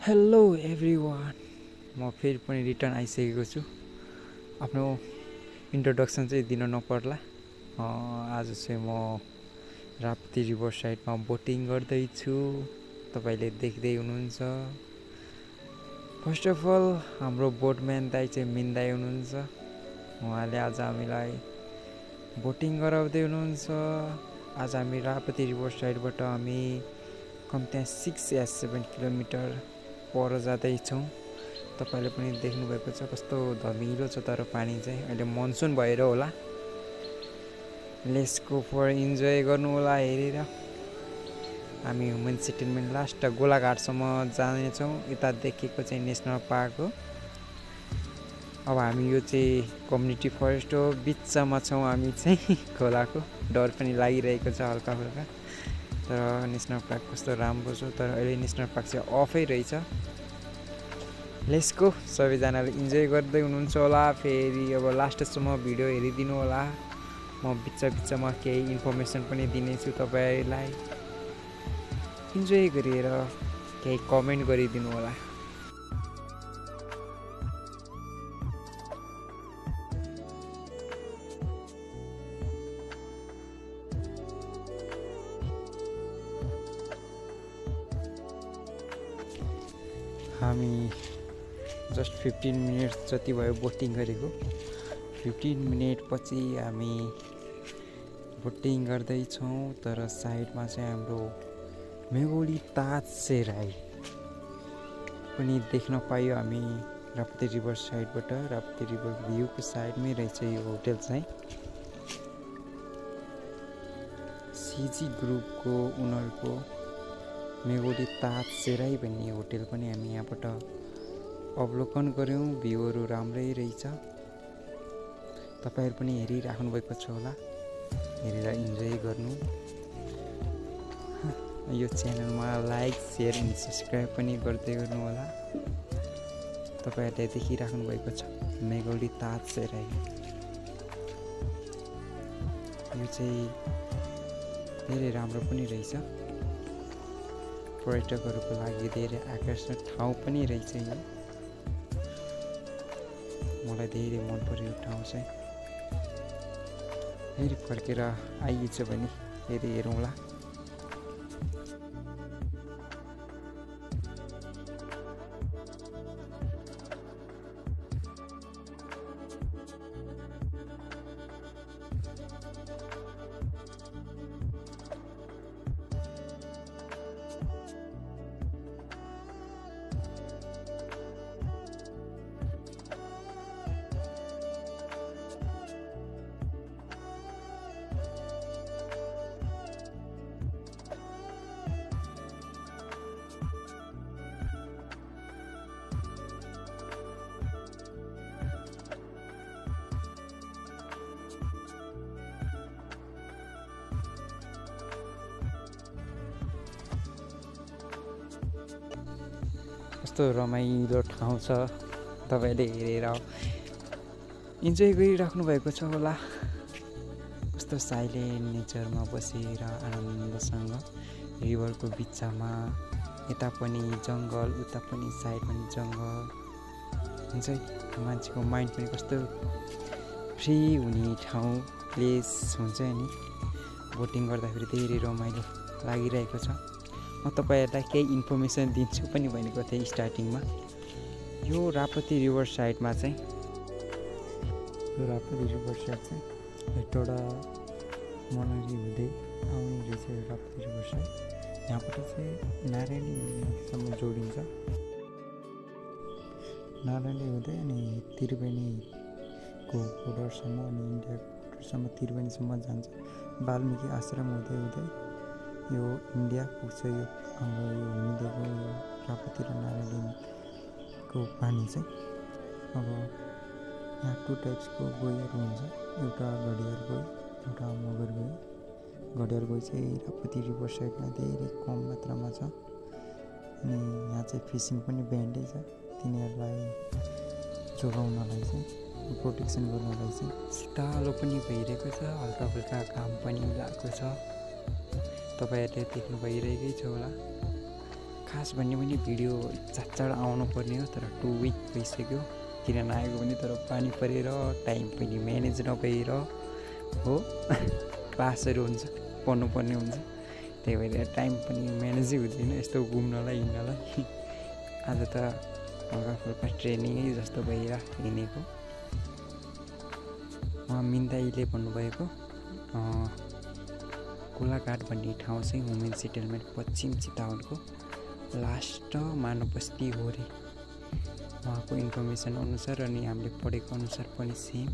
Hello everyone, म फेरि पनि रिटर्न आइसकेको छु। आफ्नो इन्ट्रोडक्सन चाहिँ दिन नपर्ला। आज चाहिँ म राप्ती रिभर साइडमा बोटिङ गर्दैछु, तपाईँले देख्दै हुनुहुन्छ। फर्स्ट अफ अल हाम्रो बोटम्यान दाइ चाहिँ मिन दाइ हुनुहुन्छ। उहाँले आज हामीलाई बोटिङ गराउँदै हुनुहुन्छ। आज हामी राप्ती रिभर साइडबाट हामी कम्ती 6 या 7 किलोमिटर पर जाँदैछौँ। तपाईँले पनि देख्नुभएको छ कस्तो धमिलो छ, तर पानी चाहिँ अहिले मनसुन भएर होला। लेट्स गो फर इन्जोय गर्नु होला हेरेर। हामी ह्युमन सेटलमेन्ट लास्ट गोलाघाटसम्म जानेछौँ। यता देखेको चाहिँ नेसनल पार्क हो। अब हामी यो चाहिँ कम्युनिटी फरेस्ट हो, बिचमा छौँ हामी चाहिँ खोलाको। डर पनि लागिरहेको छ हल्का हल्का, तर नेसनल पार्क कस्तो राम्रो छ। तर अहिले नेसनल पार्क चाहिँ अफै रहेछ। लेट्स गो, सबैजनाले इन्जोय गर्दै हुनुहुन्छ होला। फेरि अब लास्टसम्म भिडियो हेरिदिनु होला। म बिचमा केही इन्फर्मेसन पनि दिनेछु तपाईँलाई। इन्जोय गरेर केही कमेन्ट गरिदिनु होला। हामी जस्ट 15 मिनट जति भयो बोटिङ गरेको। 15 मिनट पछि हामी बोटिङ गर्दैछौँ। तर साइडमा चाहिँ हाम्रो मेघोली ताज सेराई पनि देख्न पायो हामी राप्ती रिभर साइडबाट। राप्ती रिभर भ्यूको साइडमै रहेछ यो होटल चाहिँ। सिजी ग्रुपको उनीहरूको मेघोली ताज सेराई भन्ने होटल पनि हामी यहाँबाट अवलोकन गऱ्यौँ। भ्यूहरू राम्रै रहेछ। तपाईँहरू पनि हेरिराख्नु भएको छ होला, हेरेर इन्जोय गर्नु। यो च्यानलमा लाइक, सेयर एन्ड सब्सक्राइब पनि गर्दै गर्नु होला। तपाईँहरूले देखिराख्नु भएको छ मेघोली ताज सेराई। यो चाहिँ धेरै राम्रो पनि रहेछ। पर्यटकहरूको लागि धेरै आकर्षक ठाउँ पनि रहेछ यो। मलाई धेरै मन पर्यो यो ठाउँ चाहिँ। फेरि फर्केर आइएछ भने फेरि हेरौँला। कस्तो रमाइलो ठाउँ छ, तपाईँले हेरेर इन्जोय गरिराख्नु भएको छ होला। कस्तो साइलेन्ट नेचरमा बसेर आनन्दसँग रिभरको बिचमा, यता पनि जङ्गल, उता पनि साइड पनि जङ्गल हुन्छ। मान्छेको माइन्ड पनि कस्तो फ्री हुने ठाउँ, प्लेस हुन्छ नि। बोटिङ गर्दाखेरि धेरै रमाइलो लागिरहेको छ। म तपाईँहरूलाई केही इन्फर्मेसन दिन्छु पनि भनेको थिएँ स्टार्टिङमा। यो राप्ती रिभर साइडमा चाहिँ हेटौडा मनरी हुँदै आउने रहेछ यो राप्ती रिभर साइड। यहाँबाट चाहिँ नारायणीसम्म जोडिन्छ। नारायणी हुँदै अनि त्रिवेणीको बोर्डरसम्म, अनि इन्डियाको बोर्डरसम्म त्रिवेणीसम्म जान्छ। वाल्मिकी आश्रम हुँदै हुँदै यो इन्डिया पुग्छ। यो हाम्रो यो हिँडेको यो राप्ती र नारायणीको पानी चाहिँ। अब यहाँ 2 टाइप्सको गोहीहरू हुन्छ। एउटा घडियाल गोही, एउटा मगर गोही। घडियाल गोही चाहिँ राप्ती रिभर साइडमा धेरै कम मात्रामा छ। अनि यहाँ चाहिँ फिसिङ पनि ब्यान्डै छ। तिनीहरूलाई जोगाउनलाई चाहिँ, प्रोटेक्सन गर्नलाई चाहिँ। शीतलो पनि भइरहेको छ, हल्का फुल्का घाम पनि लागेको छ। तपाईँहरूले देख्नु भइरहेकै छ होला। खास भन्ने पनि भिडियो चाँड आउनु पर्ने हो, तर 2 विक भइसक्यो किन नआएको भने तर पानी परेर टाइम पनि म्यानेज नभएर हो क्लासहरू हुन्छ पढ्नुपर्ने हुन्छ, त्यही भएर टाइम पनि म्यानेजै हुँदैन यस्तो घुम्नलाई हिँड्नलाई। आज त हल्का फुल्का ट्रेनिङै जस्तो भएर हिँडेको। उहाँ मिन्दाईले भन्नुभएको गोलाघाट भन्ने ठाउँ चाहिँ वुमेन सेटलमेन्ट पश्चिम चितवनको लास्ट मानव बस्ती हो रे। उहाँको इन्फर्मेसन अनुसार अनि हामीले पढेको अनुसार पनि सेम।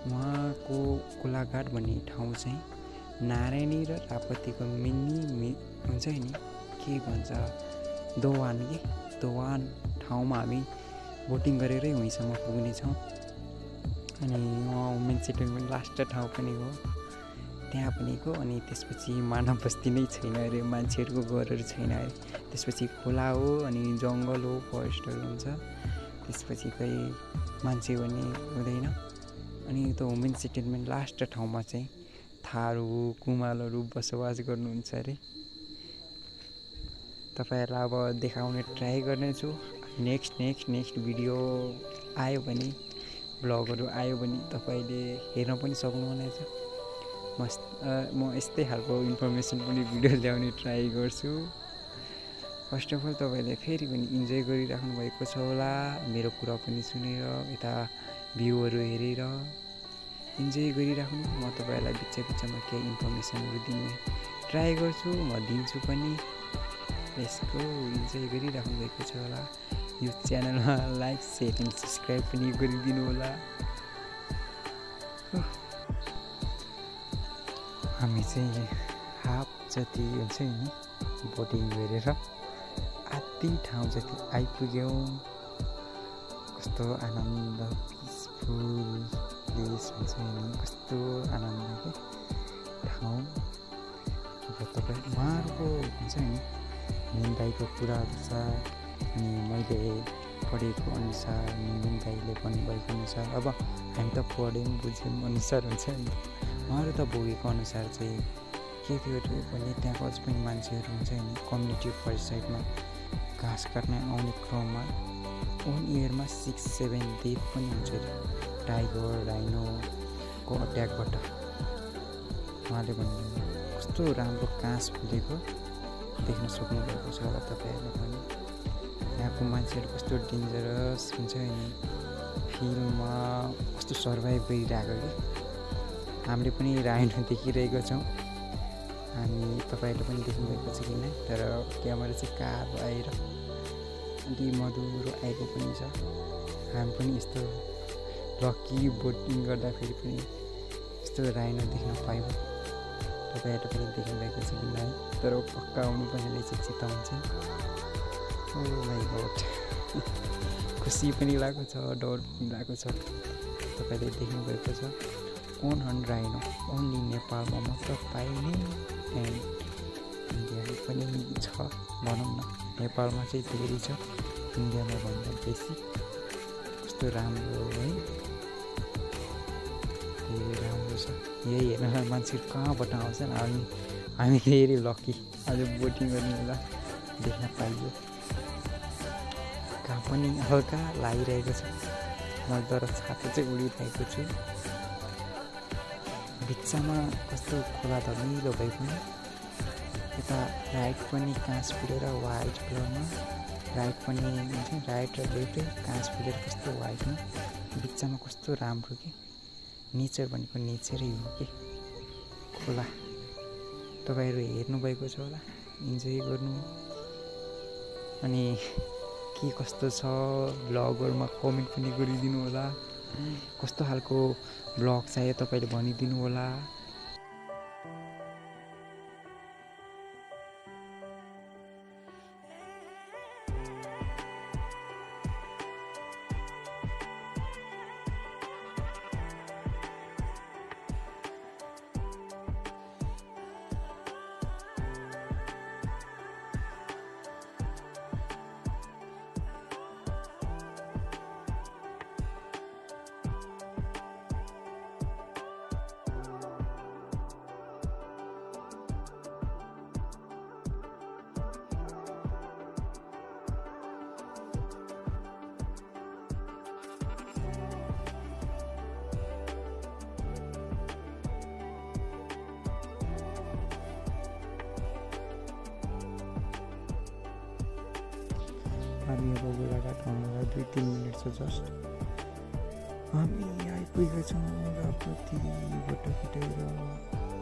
उहाँको गोलाघाट भन्ने ठाउँ चाहिँ नारायणी र रापतीको मिनी हुन्छ नि के भन्छ दोवान ठाउँमा हामी बोटिङ गरेरै वहीँसम्म पुग्नेछौँ। अनि उहाँ वुमेन सेटलमेन्ट लास्ट ठाउँ पनि हो त्यहाँ पनिको। अनि त्यसपछि मानव बस्ती नै छैन अरे, मान्छेहरूको घरहरू छैन अरे। त्यसपछि खोला हो अनि जङ्गल हो, फरेस्टहरू हुन्छ, त्यसपछि खै मान्छे भन्ने हुँदैन। अनि त्यो वुमेन सेटलमेन्ट लास्ट ठाउँमा चाहिँ थारू कुमालहरू बसोबास गर्नुहुन्छ अरे। तपाईँहरूलाई अब देखाउने ट्राई गर्नेछु। नेक्स्ट भिडियो आयो भने, ब्लगहरू आयो भने तपाईँले हेर्न पनि सक्नुहुनेछ। म यस्तै खालको इन्फर्मेसन पनि भिडियो ल्याउने ट्राई गर्छु। फर्स्ट अफ अल तपाईँले फेरि पनि इन्जोय गरिराख्नु भएको छ होला, मेरो कुरा पनि सुनेर यता भ्यूहरू हेरेर इन्जोय गरिराख्नु। म तपाईँहरूलाई बिचमा केही इन्फर्मेसनहरू दिने ट्राई गर्छु, म दिन्छु पनि। यसको इन्जोय गरिराख्नु भएको छ होला। यो च्यानलमा लाइक सेयर एन्ड सब्सक्राइब पनि गरिदिनु होला। हामी चाहिँ हाफ जति हुन्छ नि बोटिङ गरेर आधी ठाउँ जति आइपुग्यौँ। कस्तो आनन्द, पिसफुल प्लेस हुन्छ नि, कस्तो आनन्द के ठाउँ। अब तपाईँ उहाँहरूको हुन्छ नि मिन्दाईको कुराहरू छ। अनि मैले पढेको अनुसार मिन्दाईले भन्नुभएको अनुसार, अब हामी त पढ्यौँ बुझ्यौँ अनुसार हुन्छ नि, उहाँहरू त भोगेको अनुसार चाहिँ के थियो भने त्यहाँको अझ पनि मान्छेहरू हुन्छ नि कम्युनिटी फरेस्ट साइडमा घाँस काट्न आउने क्रममा 1 इयरमा 6-7 डेथ पनि हुन्छ अरे टाइगर राइनोको अट्याकबाट। उहाँले भन्नु कस्तो राम्रो काँस फुलेको देख्न सक्नुभएको छ होला तपाईँहरूले पनि। यहाँको मान्छेहरू कस्तो डेन्जरस हुन्छ नि, फिल्ममा कस्तो सर्भाइभ गरिरहेको कि हामीले पनि राइनो देखिरहेको छौँ। हामी तपाईँहरूले पनि देख्नुभएको छ कि नै, तर क्यामेरा चाहिँ कालो आएर अलि मधुरो आएको पनि छ। हामी पनि यस्तो लकी बोटिङ गर्दाखेरि पनि यस्तो राइनो देख्न पायौँ। तपाईँहरू पनि देख्नुभएको छ कि नै, तर पक्का आउनुपर्ने रहेछ चितवन चाहिँ। ओ माई गॉड, खुसी पनि लागेको छ, डर पनि लागेको छ। तपाईँले देख्नुभएको छ 100 राइनो ओन्ली नेपालमा मात्र पाइने एन्ड इन्डियामा पनि छ भनौँ न। नेपालमा चाहिँ धेरै छ, इन्डियामा भन्दा बेसी। कस्तो राम्रो है, धेरै राम्रो छ। यही हेर्नलाई मान्छेहरू कहाँबाट आउँछन्। हामी धेरै लकी आज बोटिङ गर्ने बेला देख्न पाइयो। कहाँ पनि हल्का लागिरहेको छ, म तर छातो चाहिँ उडिरहेको छु। बिचमा कस्तो खोला धमिलो भए पनि यता राइट पनि काँस फुलेर वाइट कलरमा, राइट पनि हुन्छ राइट र लेफ्टै काँस फुलेर कस्तो वाइटमा, बिचमा कस्तो राम्रो कि नेचर भनेको नेचरै हो कि खोला। तपाईँहरू हेर्नुभएको छ होला, इन्जोय गर्नु। अनि के कस्तो छ ब्लगहरूमा कमेन्ट पनि गरिदिनु होला। कस्तो खालको ब्लग चाहियो तपाईँले भनिदिनु होला। हामी अब गोलाघाट आउनुलाई 2-3 मिनट छ जस्ट। हामी आइपुगेका छौँ राप्तीबाट फुटेर।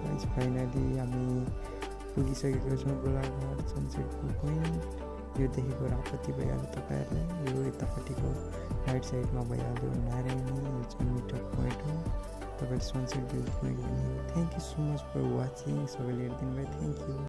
गाइस फाइनली हामी पुगिसकेका छौँ गोलाघाट सनसेट भ्यू पोइन्ट। यो देखेको राप्ती भइहाल्यो तपाईँहरूलाई। यो यतापट्टिको राइट साइडमा भइहाल्यो नारायणी, यो चाहिँ मिटअप पोइन्ट हो। तपाईँले सनसेट भ्यू पोइन्ट पनि। Thank you so much for watching. सबैले हेरिदिनु भयो, थ्याङ्क यू।